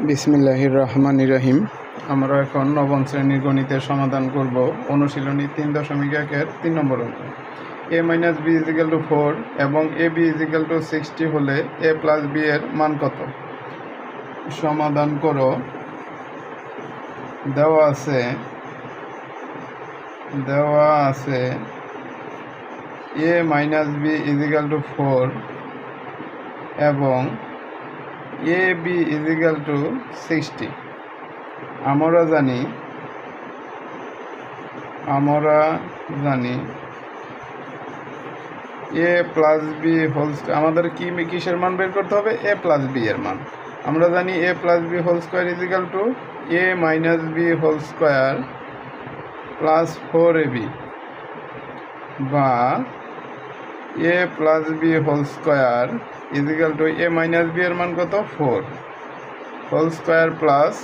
বিসমিল্লাহির রহমানির রহিম। আমরা এখন নবম শ্রেণীর গণিতের সমাধান করব। অনুশীলনী 3.1-এর 3 নম্বর অঙ্ক। a minus b is equal to 4 এবং এ বি ইজিক্যাল টু 60 হলে এ প্লাস বি এর মান কত? সমাধান করো। দেওয়া আছে a minus b is equal to 4 এবং এ বি ইজিক্যাল টু 60। আমরা জানি এ প্লাস বি হোল, আমাদের কিসের মান বের করতে হবে? এ প্লাস বি এর মান। আমরা জানি A plus B whole square is equal to A minus B whole square plus 4ab, বা A plus B whole square is equal to A minus B এর মান কত? 4 হোল স্কোয়ার প্লাস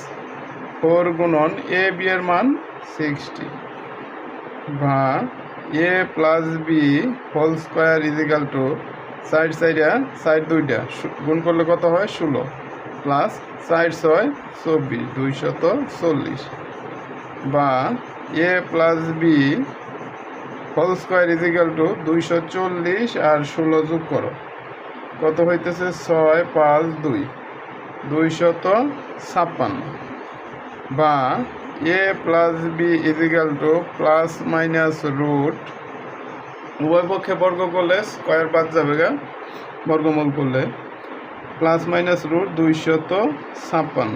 4 গুণন এ বি এর মান 60, বা A plus B whole square is equal to side দুইটা গুণ করলে কত হয়? 16 প্লাস 4 6 24 240, বা A plus B whole square is equal to 240 আর 16 যোগ করো, কত হইতেছে? 6 5 2 256, বা A plus B is equal to plus minus root, উভয় পক্ষে বর্গ করলে স্কোয়ার বাদ যাবে গা, বর্গমূল করলে প্লাস মাইনাস রুট 256।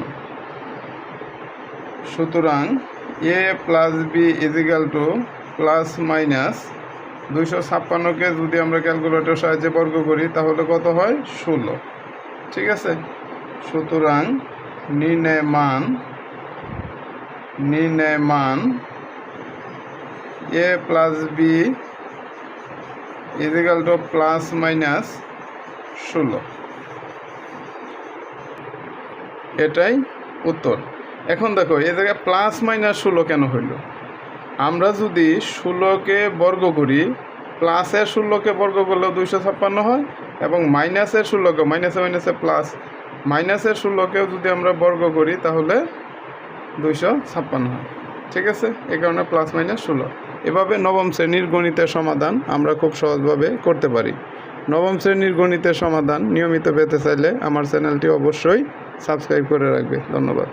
সুতরাং A plus B is equal to plus minus 256কে যদি আমরা ক্যালকুলেটর সাহায্যে বর্গ করি তাহলে কত হয়? 16। ঠিক আছে। সুতরাং নির্ণয় মান A plus B is equal to plus minus 16, এটাই উত্তর। এখন দেখো এই জায়গায় প্লাস মাইনাস 16 কেন হইল? আমরা যদি 16কে বর্গ করি, প্লাসের 16কে বর্গ করলেও 256 হয়, এবং মাইনাসের 16কে, মাইনাসে প্লাস, মাইনাসের 16কেও যদি আমরা বর্গ করি তাহলে 256 হয়। ঠিক আছে, এই কারণে প্লাস মাইনাস 16। এভাবে নবম শ্রেণীর গণিতের সমাধান আমরা খুব সহজভাবে করতে পারি। নবম শ্রেণীর গণিতের সমাধান নিয়মিত পেতে চাইলে আমার চ্যানেলটি অবশ্যই সাবস্ক্রাইব করে রাখবে। ধন্যবাদ।